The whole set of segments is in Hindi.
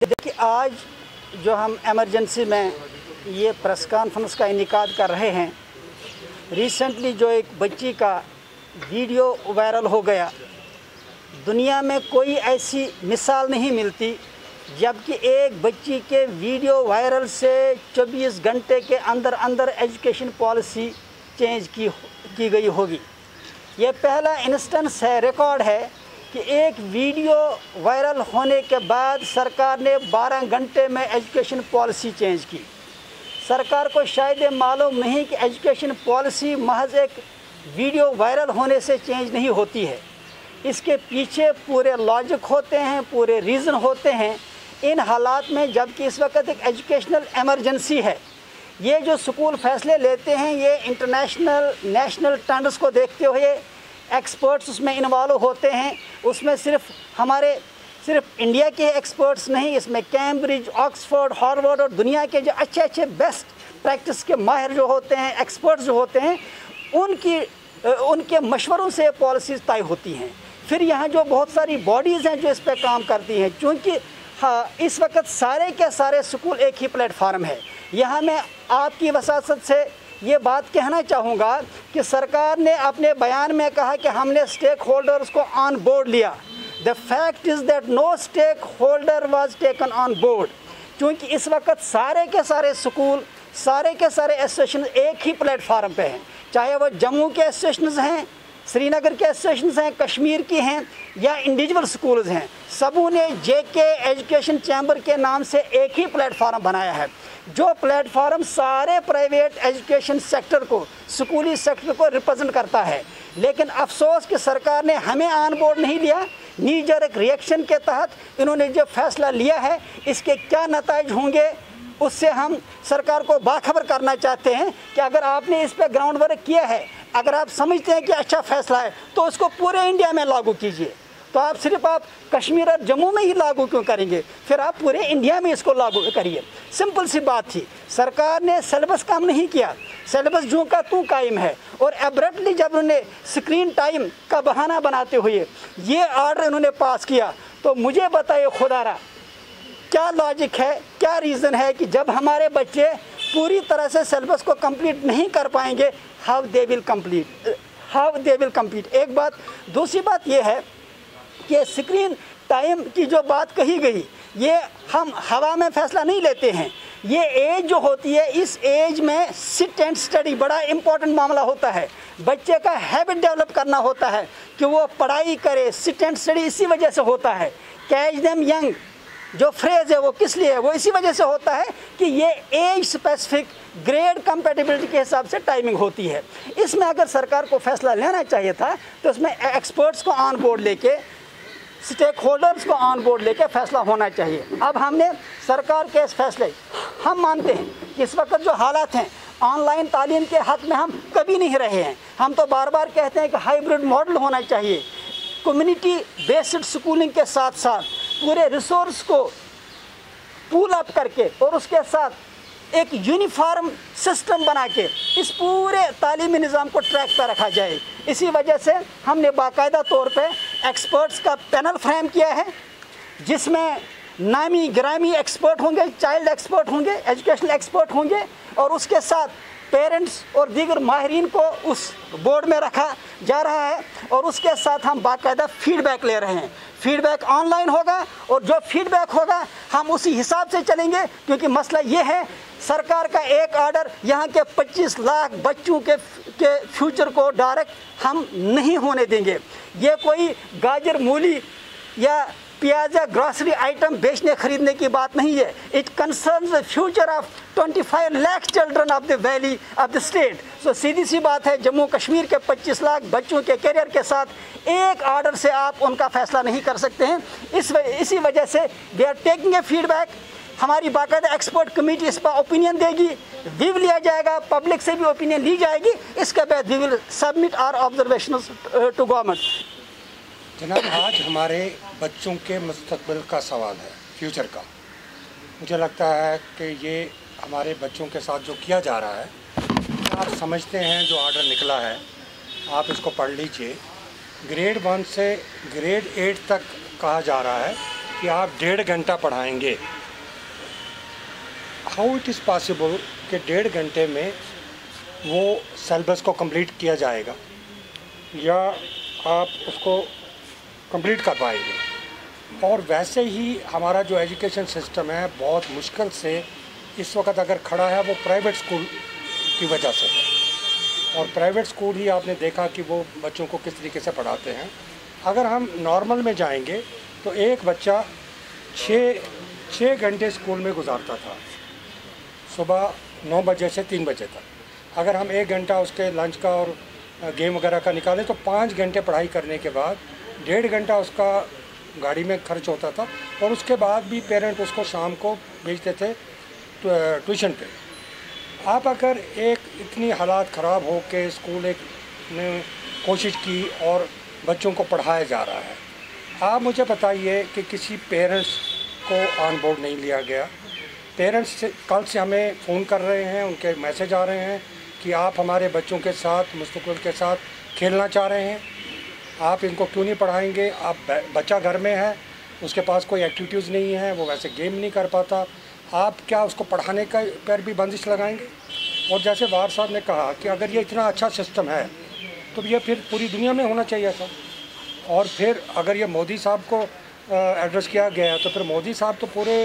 देखिए, आज जो हम इमरजेंसी में ये प्रेस कॉन्फ्रेंस का इनेकाद कर रहे हैं, रिसेंटली जो एक बच्ची का वीडियो वायरल हो गया, दुनिया में कोई ऐसी मिसाल नहीं मिलती जबकि एक बच्ची के वीडियो वायरल से 24 घंटे के अंदर अंदर एजुकेशन पॉलिसी चेंज की गई होगी। ये पहला इंस्टेंस है, रिकॉर्ड है कि एक वीडियो वायरल होने के बाद सरकार ने 12 घंटे में एजुकेशन पॉलिसी चेंज की। सरकार को शायद ये मालूम नहीं कि एजुकेशन पॉलिसी महज एक वीडियो वायरल होने से चेंज नहीं होती है। इसके पीछे पूरे लॉजिक होते हैं, पूरे रीज़न होते हैं। इन हालात में जबकि इस वक्त एक एजुकेशनल एमरजेंसी है, ये जो स्कूल फैसले लेते हैं ये इंटरनेशनल नेशनल ट्रेंड्स को देखते हुए एक्सपर्ट्स उसमें इन्वॉल्व होते हैं। उसमें सिर्फ इंडिया के एक्सपर्ट्स नहीं, इसमें कैम्ब्रिज, ऑक्सफोर्ड, हार्वर्ड और दुनिया के जो अच्छे बेस्ट प्रैक्टिस के माहिर जो होते हैं, एक्सपर्ट्स जो होते हैं, उनके मशवरों से पॉलिसीज़ तय होती हैं। फिर यहाँ जो बहुत सारी बॉडीज़ हैं जो इस पर काम करती हैं, चूँकि इस वक्त सारे के सारे स्कूल एक ही प्लेटफार्म है। यहाँ मैं आपकी वसासत से ये बात कहना चाहूँगा कि सरकार ने अपने बयान में कहा कि हमने स्टेक होल्डर्स को ऑन बोर्ड लिया। The fact is that no stakeholder was taken on board, क्योंकि इस वक्त सारे के सारे स्कूल, सारे के सारे एसोसिएशन एक ही प्लेटफार्म पे हैं, चाहे वो जम्मू के एसोसिएशन हैं, श्रीनगर के एसोसिएशन हैं, कश्मीर की हैं या इंडिविजुअल स्कूल्स हैं। सबों ने जेके एजुकेशन चैम्बर के नाम से एक ही प्लेटफार्म बनाया है, जो प्लेटफार्म सारे प्राइवेट एजुकेशन सेक्टर को, स्कूली सेक्टर को रिप्रेजेंट करता है। लेकिन अफसोस कि सरकार ने हमें ऑन बोर्ड नहीं लिया। नीजर एक रिएक्शन के तहत इन्होंने जो फैसला लिया है, इसके क्या नतीजे होंगे उससे हम सरकार को बाखबर करना चाहते हैं कि अगर आपने इस पर ग्राउंड वर्क किया है, अगर आप समझते हैं कि अच्छा फैसला है, तो उसको पूरे इंडिया में लागू कीजिए। तो आप सिर्फ कश्मीर और जम्मू में ही लागू क्यों करेंगे? फिर आप पूरे इंडिया में इसको लागू करिए। सिंपल सी बात थी। सरकार ने सिलेबस कम नहीं किया, सिलेबस जो का तू कायम है। और एब्रप्टली जब उन्होंने स्क्रीन टाइम का बहाना बनाते हुए ये ऑर्डर उन्होंने पास किया, तो मुझे बताइए खुदारा, क्या लॉजिक है, क्या रीज़न है कि जब हमारे बच्चे पूरी तरह से सिलेबस को कंप्लीट नहीं कर पाएंगे, हाउ दे विल कंप्लीट। एक बात। दूसरी बात यह है कि स्क्रीन टाइम की जो बात कही गई, ये हम हवा में फैसला नहीं लेते हैं। ये एज जो होती है, इस एज में सिट एंड स्टडी बड़ा इंपॉर्टेंट मामला होता है। बच्चे का हैबिट डेवलप करना होता है कि वो पढ़ाई करे, सिट एंड स्टडी इसी वजह से होता है। कैच देम यंग जो फ्रेज़ है वो किस लिए है? वो इसी वजह से होता है कि ये एज स्पेसिफिक ग्रेड कंपैटिबिलिटी के हिसाब से टाइमिंग होती है। इसमें अगर सरकार को फैसला लेना चाहिए था तो इसमें एक्सपर्ट्स को ऑन बोर्ड लेके, स्टेक होल्डर्स को ऑन बोर्ड लेके फैसला होना चाहिए। अब हमने सरकार के इस फैसले, हम मानते हैं कि इस वक्त जो हालात हैं, ऑनलाइन तालीम के हक़ में हम कभी नहीं रहे हैं। हम तो बार बार कहते हैं कि हाइब्रिड मॉडल होना चाहिए। कम्युनिटी बेस्ड स्कूलिंग के साथ साथ पूरे रिसोर्स को पूल अप करके और उसके साथ एक यूनिफॉर्म सिस्टम बना के इस पूरे तालीमी निज़ाम को ट्रैक पर रखा जाए। इसी वजह से हमने बाकायदा तौर पे एक्सपर्ट्स का पैनल फ्रेम किया है, जिसमें नामी गिरामी एक्सपर्ट होंगे, चाइल्ड एक्सपर्ट होंगे, एजुकेशनल एक्सपर्ट होंगे, और उसके साथ पेरेंट्स और दीगर माहिरीन को उस बोर्ड में रखा जा रहा है। और उसके साथ हम बाकायदा फीडबैक ले रहे हैं। फीडबैक ऑनलाइन होगा और जो फीडबैक होगा हम उसी हिसाब से चलेंगे, क्योंकि मसला ये है, सरकार का एक ऑर्डर यहाँ के 25 लाख बच्चों के फ्यूचर को डायरेक्ट हम नहीं होने देंगे। ये कोई गाजर मूली या प्याज या ग्रॉसरी आइटम बेचने खरीदने की बात नहीं है। It concerns the future of 25 lakh children of the valley of the state. So सीधी सी बात है, जम्मू कश्मीर के 25 लाख बच्चों के करियर के साथ एक ऑर्डर से आप उनका फैसला नहीं कर सकते हैं। इसी वजह से we are taking a feedback. हमारी बाकायदा एक्सपर्ट कमेटी इस पर ओपिनियन देगी, व्यू लिया जाएगा, पब्लिक से भी ओपिनियन ली जाएगी। इसके बाद we will submit our observations to government. जनाब, आज हमारे बच्चों के मुस्तकबिल का सवाल है, फ्यूचर का। मुझे लगता है कि ये हमारे बच्चों के साथ जो किया जा रहा है, आप समझते हैं जो ऑर्डर निकला है, आप इसको पढ़ लीजिए। ग्रेड 1 से ग्रेड 8 तक कहा जा रहा है कि आप 1.5 घंटा पढ़ाएंगे, हाउ इट इज़ पॉसिबल कि 1.5 घंटे में वो सिलेबस को कंप्लीट किया जाएगा या आप उसको कंप्लीट कर पाएंगे। और वैसे ही हमारा जो एजुकेशन सिस्टम है बहुत मुश्किल से इस वक्त अगर खड़ा है वो प्राइवेट स्कूल की वजह से है। और प्राइवेट स्कूल ही आपने देखा कि वो बच्चों को किस तरीके से पढ़ाते हैं। अगर हम नॉर्मल में जाएंगे तो एक बच्चा 6 घंटे स्कूल में गुजारता था, सुबह 9 बजे से 3 बजे तक। अगर हम 1 घंटा उसके लंच का और गेम वगैरह का निकालें तो 5 घंटे पढ़ाई करने के बाद 1.5 घंटा उसका गाड़ी में खर्च होता था। और उसके बाद भी पेरेंट उसको शाम को भेजते थे ट्यूशन पे। आप अगर एक इतनी हालात ख़राब हो के स्कूल एक ने कोशिश की और बच्चों को पढ़ाया जा रहा है, आप मुझे बताइए कि किसी पेरेंट्स को ऑन बोर्ड नहीं लिया गया। पेरेंट्स से कल से हमें फ़ोन कर रहे हैं, उनके मैसेज आ रहे हैं कि आप हमारे बच्चों के साथ मुस्तक़बिल के साथ खेलना चाह रहे हैं, आप इनको क्यों नहीं पढ़ाएंगे। आप बच्चा घर में है, उसके पास कोई एक्टिविटीज़ नहीं है, वो वैसे गेम नहीं कर पाता, आप क्या उसको पढ़ाने का पर भी बंदिश लगाएंगे। और जैसे वार साहब ने कहा कि अगर ये इतना अच्छा सिस्टम है तो ये फिर पूरी दुनिया में होना चाहिए था। और फिर अगर ये मोदी साहब को एड्रेस किया गया तो फिर मोदी साहब तो पूरे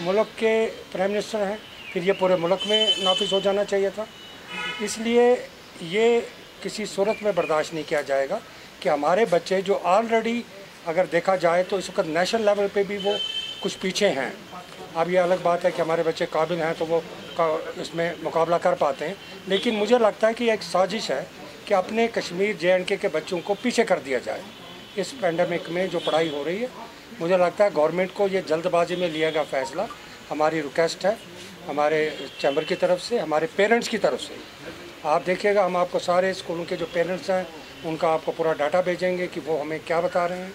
मुल्क के प्राइम मिनिस्टर हैं, फिर ये पूरे मुल्क में नाफिज हो जाना चाहिए था। इसलिए ये किसी सूरत में बर्दाश्त नहीं किया जाएगा कि हमारे बच्चे जो ऑलरेडी अगर देखा जाए तो इस वक्त नेशनल लेवल पे भी वो कुछ पीछे हैं। अब ये अलग बात है कि हमारे बच्चे काबिल हैं तो वो इसमें मुकाबला कर पाते हैं, लेकिन मुझे लगता है कि एक साजिश है कि अपने कश्मीर JNK के बच्चों को पीछे कर दिया जाए इस पैंडमिक में जो पढ़ाई हो रही है। मुझे लगता है गवर्नमेंट को ये जल्दबाजी में लिया गया फ़ैसला। हमारी रिक्वेस्ट है हमारे चैम्बर की तरफ से, हमारे पेरेंट्स की तरफ से। आप देखिएगा, हम आपको सारे स्कूलों के जो पेरेंट्स हैं उनका आपको पूरा डाटा भेजेंगे कि वो हमें क्या बता रहे हैं।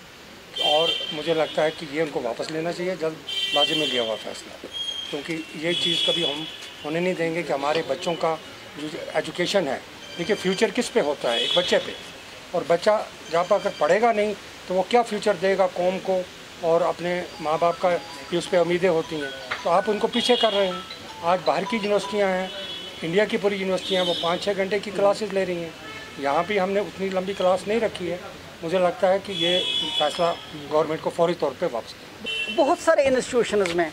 और मुझे लगता है कि ये उनको वापस लेना चाहिए जल्दबाजी में लिया हुआ फ़ैसला, क्योंकि ये चीज़ कभी हम होने नहीं देंगे कि हमारे बच्चों का जो एजुकेशन है, देखिए फ्यूचर किस पे होता है, एक बच्चे पे। और बच्चा जहाँ पर अगर पढ़ेगा नहीं तो वो क्या फ्यूचर देगा कौम को और अपने माँ बाप का भी उस पर उम्मीदें होती हैं। तो आप उनको पीछे कर रहे हैं। आज बाहर की यूनिवर्सिटियाँ हैं, इंडिया की पूरी यूनिवर्सिटियाँ, वो 5-6 घंटे की क्लासेस ले रही हैं। यहाँ भी हमने उतनी लंबी क्लास नहीं रखी है। मुझे लगता है कि ये फैसला गवर्नमेंट को फौरी तौर पे वापस लें। बहुत सारे इंस्टीट्यूशंस में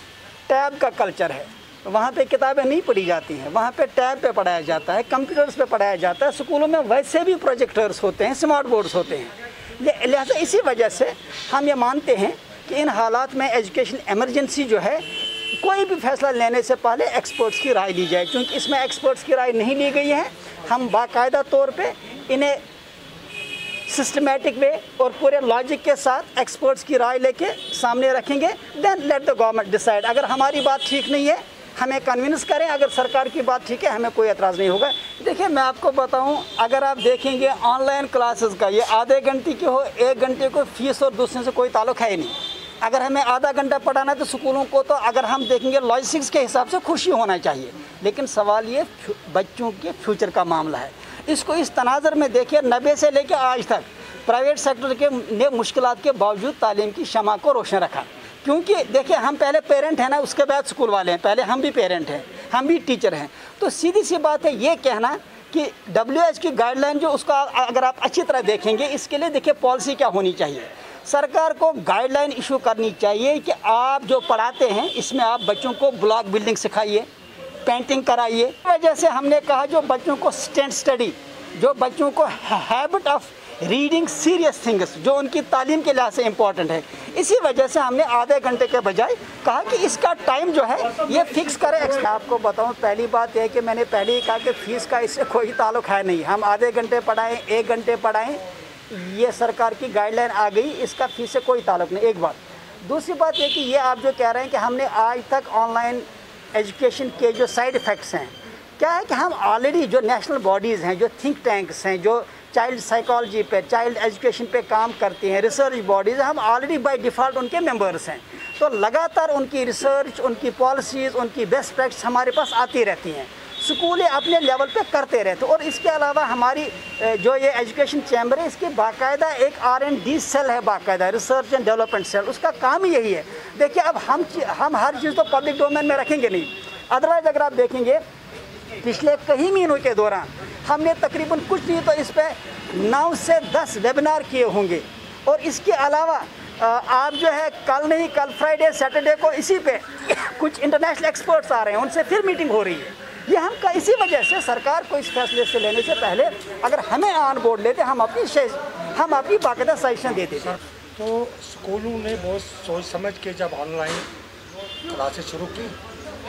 टैब का कल्चर है, वहाँ पे किताबें नहीं पढ़ी जाती हैं, वहाँ पे टैब पे पढ़ाया जाता है, कंप्यूटर्स पे पढ़ाया जाता है। स्कूलों में वैसे भी प्रोजेक्टर्स होते हैं, स्मार्ट बोर्ड्स होते हैं। लिहाजा इसी वजह से हम ये मानते हैं कि इन हालात में एजुकेशन एमरजेंसी जो है, कोई भी फैसला लेने से पहले एक्सपर्ट्स की राय ली जाए। क्योंकि इसमें एक्सपर्ट्स की राय नहीं ली गई है, हम बाकायदा तौर पे इन्हें सिस्टमेटिक वे और पूरे लॉजिक के साथ एक्सपर्ट्स की राय लेके सामने रखेंगे। Then let the government decide. अगर हमारी बात ठीक नहीं है हमें कन्विंस करें, अगर सरकार की बात ठीक है हमें कोई एतराज़ नहीं होगा। देखिए मैं आपको बताऊं, अगर आप देखेंगे ऑनलाइन क्लासेस का ये आधे घंटे की हो 1 घंटे को फीस और दूसरे से कोई ताल्लुक है ही नहीं। अगर हमें आधा घंटा पढ़ाना है तो स्कूलों को तो अगर हम देखेंगे लॉजिस्टिक्स के हिसाब से खुशी होना चाहिए, लेकिन सवाल ये बच्चों के फ्यूचर का मामला है। इसको इस तनाज़र में देखिए, 90 से लेकर आज तक प्राइवेट सेक्टर के ने मुश्किलात के बावजूद तालीम की शमा को रोशन रखा। क्योंकि देखिए हम पहले पेरेंट हैं ना, उसके बाद स्कूल वाले हैं, पहले हम भी पेरेंट हैं, हम भी टीचर हैं। तो सीधी सी बात है ये कहना कि WHO की गाइडलाइन जो उसका अगर आप अच्छी तरह देखेंगे, इसके लिए देखिए पॉलिसी क्या होनी चाहिए। सरकार को गाइडलाइन इशू करनी चाहिए कि आप जो पढ़ाते हैं इसमें आप बच्चों को ब्लॉक बिल्डिंग सिखाइए, पेंटिंग कराइए। वजह से हमने कहा जो बच्चों को स्टैंड स्टडी, जो बच्चों को habit of reading serious things, जो उनकी तालीम के लिहाज से इम्पॉर्टेंट है, इसी वजह से हमने आधे घंटे के बजाय कहा कि इसका टाइम जो है ये फिक्स करें। मैं आपको बताऊं, पहली बात यह है कि मैंने पहले ही कहा कि फ़ीस का इससे कोई ताल्लुक है नहीं। हम आधे घंटे पढ़ाएं, 1 घंटे पढ़ाएं, ये सरकार की गाइडलाइन आ गई, इसका फ़ीस से कोई ताल्लुक नहीं। एक बात। दूसरी बात ये कि ये आप जो कह रहे हैं कि हमने आज तक ऑनलाइन एजुकेशन के जो साइड इफ़ेक्ट्स हैं, क्या है कि हम ऑलरेडी जो नेशनल बॉडीज़ हैं, जो थिंक टैंक्स हैं, जो चाइल्ड साइकोलॉजी पे, चाइल्ड एजुकेशन पे काम करती हैं, रिसर्च बॉडीज़, हम ऑलरेडी बाय डिफ़ॉल्ट उनके मेंबर्स हैं। तो लगातार उनकी रिसर्च, उनकी पॉलिसीज़, उनकी बेस्ट प्रैक्टिस हमारे पास आती रहती हैं। स्कूल अपने लेवल पे करते रहते। और इसके अलावा हमारी जो ये एजुकेशन चैम्बर है, इसकी बाकायदा एक R&D सेल है, बाकायदा रिसर्च एंड डेवलपमेंट सेल, उसका काम ही यही है। देखिए अब हम हर चीज़ तो पब्लिक डोमेन में रखेंगे नहीं, अदरवाइज अगर आप देखेंगे पिछले कई महीनों के दौरान हमने तकरीबन कुछ नहीं तो इस पर 9 से 10 वेबिनार किए होंगे। और इसके अलावा आप जो है कल नहीं, कल फ्राइडे सैटरडे को इसी पे कुछ इंटरनेशनल एक्सपर्ट्स आ रहे हैं, उनसे फिर मीटिंग हो रही है। ये हम का इसी वजह से सरकार को इस फैसले से लेने से पहले अगर हमें ऑन बोर्ड लेते, हम अपनी बाकायदा सजेशन देते थे। तो स्कूलों ने बहुत सोच समझ के जब ऑनलाइन क्लासेस शुरू की,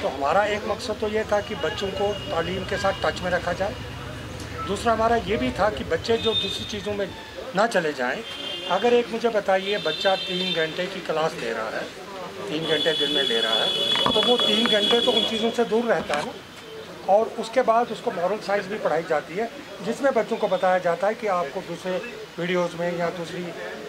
तो हमारा एक मकसद तो ये था कि बच्चों को तालीम के साथ टच में रखा जाए। दूसरा हमारा ये भी था कि बच्चे जो दूसरी चीज़ों में ना चले जाएं। अगर एक मुझे बताइए, बच्चा 3 घंटे की क्लास ले रहा है, 3 घंटे दिन में ले रहा है, तो वो 3 घंटे तो उन चीज़ों से दूर रहता है ना। और उसके बाद उसको मॉरल साइंस भी पढ़ाई जाती है, जिसमें बच्चों को बताया जाता है कि आपको दूसरे वीडियोज़ में या दूसरी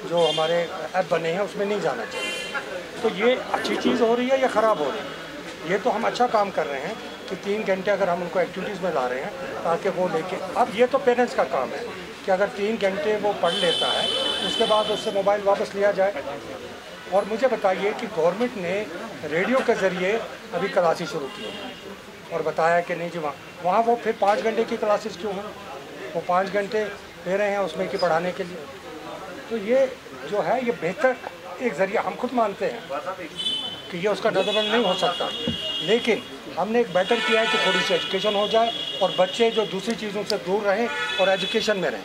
जो हमारे ऐप बने हैं उसमें नहीं जाना चाहिए। तो ये अच्छी चीज़ हो रही है या ख़राब हो रही है? ये तो हम अच्छा काम कर रहे हैं कि 3 घंटे अगर हम उनको एक्टिविटीज़ में ला रहे हैं ताकि वो लेके, अब ये तो पेरेंट्स का काम है कि अगर 3 घंटे वो पढ़ लेता है उसके बाद उससे मोबाइल वापस लिया जाए। और मुझे बताइए कि गवर्नमेंट ने रेडियो के ज़रिए अभी क्लासेस शुरू की और बताया कि नहीं जी वहाँ वो फिर 5 घंटे की क्लासेस क्यों हैं, वो 5 घंटे दे रहे हैं उसमें कि पढ़ाने के लिए। तो ये जो है ये बेहतर एक ज़रिया, हम खुद मानते हैं कि ये उसका डेवलपमेंट नहीं हो सकता, लेकिन हमने एक बेटर किया है कि थोड़ी सी एजुकेशन हो जाए और बच्चे जो दूसरी चीज़ों से दूर रहें और एजुकेशन में रहें।